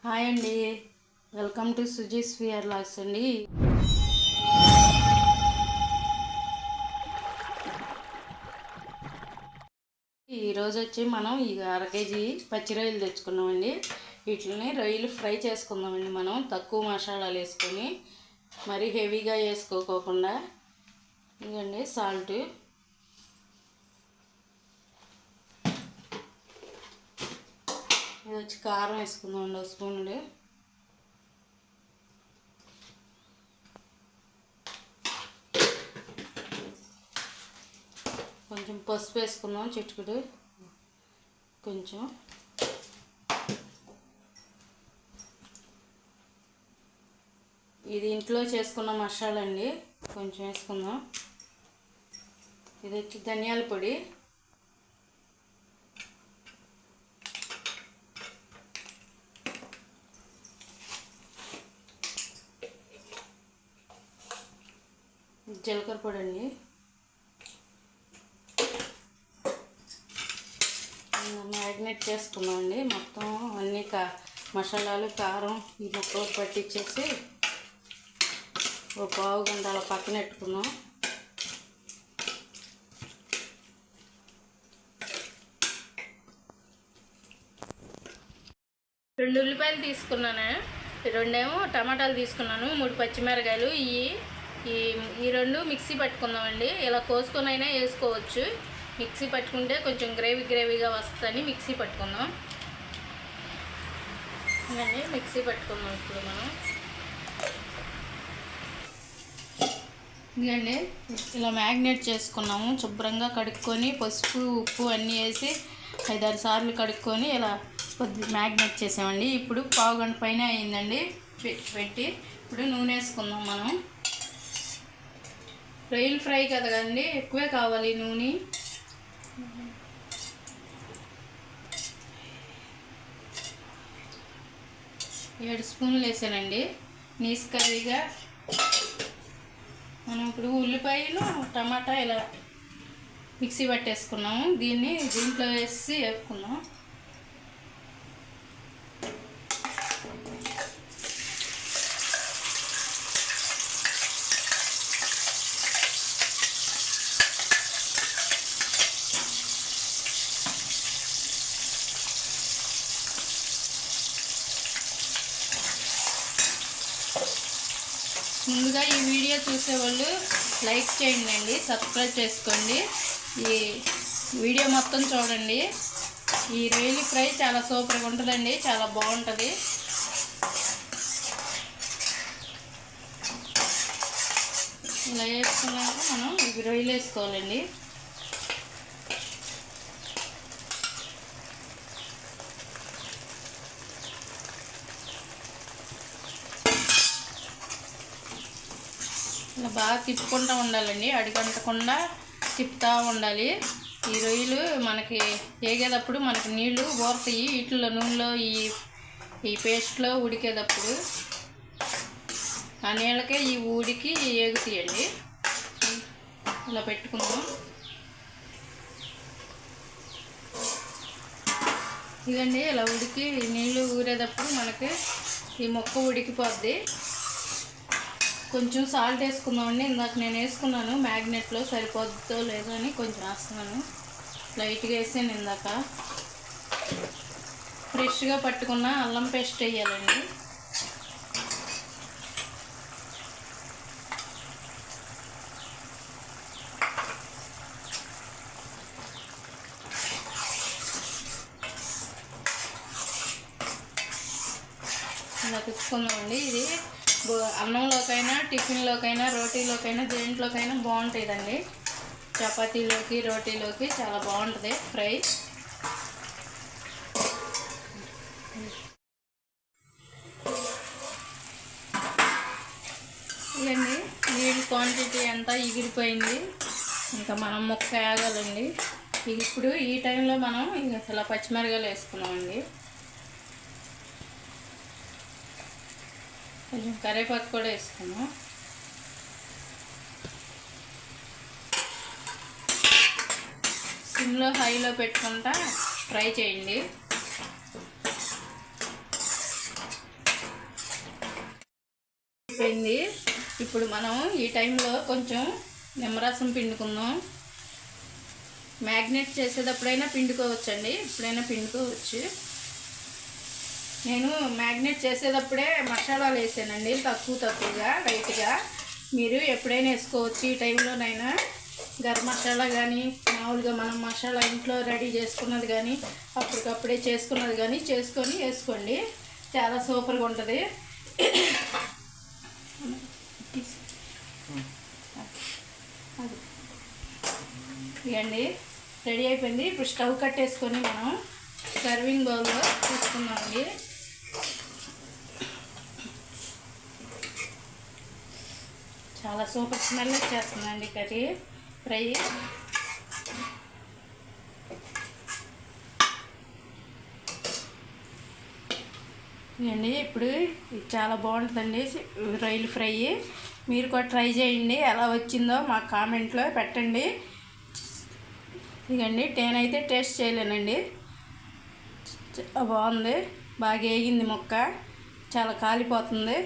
Hi అండి, welcome to Suji's VR logs అండి. ఈరోజు వచ్చి మనం అర కేజీ పచ్చి రొయ్యలు తెచ్చుకున్నామండి. వీటిని రొయ్యలు ఫ్రై చేసుకుందామండి. మనం తక్కువ మసాలాలు వేసుకొని మరీ హెవీగా వేసుకోకుండా. ఇదండి సాల్ట్, ఇది వచ్చి కారం వేసుకుందామండి ఒక స్పూన్లు. కొంచెం పసుపు వేసుకుందాం, చిటికెడు. కొంచెం ఇది ఇంట్లో చేసుకున్న మసాలా అండి, కొంచెం వేసుకుందాం. ఇది వచ్చి ధనియాల పొడి, జీలకర్ర పొడి అండి, మ్యారినేట్ చేసుకున్నామండి. మొత్తం అన్ని మసాలాలు, కారం ఈ ముక్కలు పట్టించేసి ఒక పావు గంట అలా పక్కన పెట్టుకున్నాం. రెండు ఉల్లిపాయలు తీసుకున్నాను, రెండేమో టమాటాలు తీసుకున్నాను, 3 పచ్చిమిరకాయలు. ఈ రెండు మిక్సీ పట్టుకుందామండి. ఇలా కోసుకొని అయినా వేసుకోవచ్చు. మిక్సీ పట్టుకుంటే కొంచెం గ్రేవీగా వస్తుందని మిక్సీ పట్టుకుందాం. ఇవన్నీ మిక్సీ పట్టుకుందాం ఇప్పుడు మనం. ఇదండి ఇలా మ్యాగ్నేట్ చేసుకున్నాము. శుభ్రంగా కడుక్కొని పసుపు, ఉప్పు అన్నీ వేసి 5-6 సార్లు కడుక్కొని ఇలా కొద్ది మ్యాగ్నేట్ చేసామండి. ఇప్పుడు పావు గంట పైన అయిందండి పెట్టి. ఇప్పుడు నూనె వేసుకుందాం మనం. రొయ్యలు ఫ్రై కదండి, ఎక్కువే కావాలి నూనె. ఏడు స్పూన్లు వేసానండి. నీసు కర్రీగా మనం ఇప్పుడు ఉల్లిపాయలు, టమాటా ఇలా మిక్సీ పట్టేసుకున్నాము. దీంట్లో వేసి వేపుకున్నాం. ముందుగా ఈ వీడియో చూసేవాళ్ళు లైక్ చేయండి, సబ్స్క్రైబ్ చేసుకోండి. ఈ వీడియో మొత్తం చూడండి. ఈ రొయ్యలు ఫ్రై చాలా సూపర్గా ఉంటుందండి, చాలా బాగుంటుంది. ఇలా వేసుకున్నాక మనం ఇవి రొయ్యలు వేసుకోవాలండి. ఇలా బాగా తిప్పుకుంటూ ఉండాలండి, అడుగంటకుండా తిప్పుతూ ఉండాలి. ఈ రొయ్యలు మనకి వేగేటప్పుడు మనకి నీళ్ళు ఊరుతాయి వీటిలో, నూనెలో ఈ పేస్ట్లో ఉడికేటప్పుడు ఆ నీళ్ళకే ఈ ఉడికి ఏగుతాయండి. ఇలా పెట్టుకుందాం. ఇదండి ఇలా ఉడికి నీళ్ళు ఊరేటప్పుడు మనకి ఈ మొక్క ఉడికిపోద్ది. కొంచెం సాల్ట్ వేసుకుందామండి. ఇందాక నేను వేసుకున్నాను మ్యాగ్నెట్లో, సరిపోద్దో లేదో అని కొంచెం వేస్తున్నాను. లైట్గా వేసాను ఇందాక. ఫ్రెష్గా పట్టుకున్న అల్లం పేస్ట్ వేయాలండి. ఇలా తిప్పుకుందామండి. ఇది అన్నంలోకైనా, టిఫిన్లోకైనా, రోటీలోకైనా, దేంట్లోకైనా బాగుంటుందండి. చపాతీలోకి, రోటీలోకి చాలా బాగుంటుంది ఫ్రై. ఇదండి నీళ్ళు క్వాంటిటీ అంతా ఎగిరిపోయింది. ఇంకా మనం ముక్క వేగాలండి. ఇప్పుడు ఈ టైంలో మనం ఇలా పచ్చిమిరకాయలు వేసుకున్నామండి. కొంచెం కరివేపాకు కూడా వేసుకున్నాం. సిమ్లో హైలో పెట్టుకుంటా ఫ్రై చేయండి. అయిపోయింది. ఇప్పుడు మనం ఈ టైంలో కొంచెం నిమ్మరసం పిండుకుందాం. మ్యాగ్నేట్ చేసేటప్పుడైనా పిండుకోవచ్చండి, ఎప్పుడైనా పిండుకోవచ్చు. నేను మ్యాగ్నేట్ చేసేటప్పుడే మసాలాలు వేసానండి, తక్కువగా లైట్గా. మీరు ఎప్పుడైనా వేసుకోవచ్చు ఈ టైంలోనైనా. గరం మసాలా కానీ, మామూలుగా మనం మసాలా ఇంట్లో రెడీ చేసుకున్నది కానీ, అప్పటికప్పుడే చేసుకున్నది కానీ చేసుకొని వేసుకోండి, చాలా సూపర్గా ఉంటుంది. ఇవ్వండి, రెడీ అయిపోయింది. ఇప్పుడు స్టవ్ కట్టేసుకొని మనం సర్వింగ్ బౌల్లో తీసుకుందామండి. చాలా సూపర్ స్మెల్ వచ్చేస్తుందండి కర్రీ ఫ్రై. ఇవ్వండి, ఇప్పుడు ఇది చాలా బాగుంటుందండి రొయ్యల ఫ్రై. మీరు కూడా ట్రై చేయండి, ఎలా వచ్చిందో మాకు కామెంట్లో పెట్టండి. ఇదండి, నేనైతే టేస్ట్ చేయలేనండి, బాగుంది, బాగా వేగింది ముక్క, చాలా కాలిపోతుంది.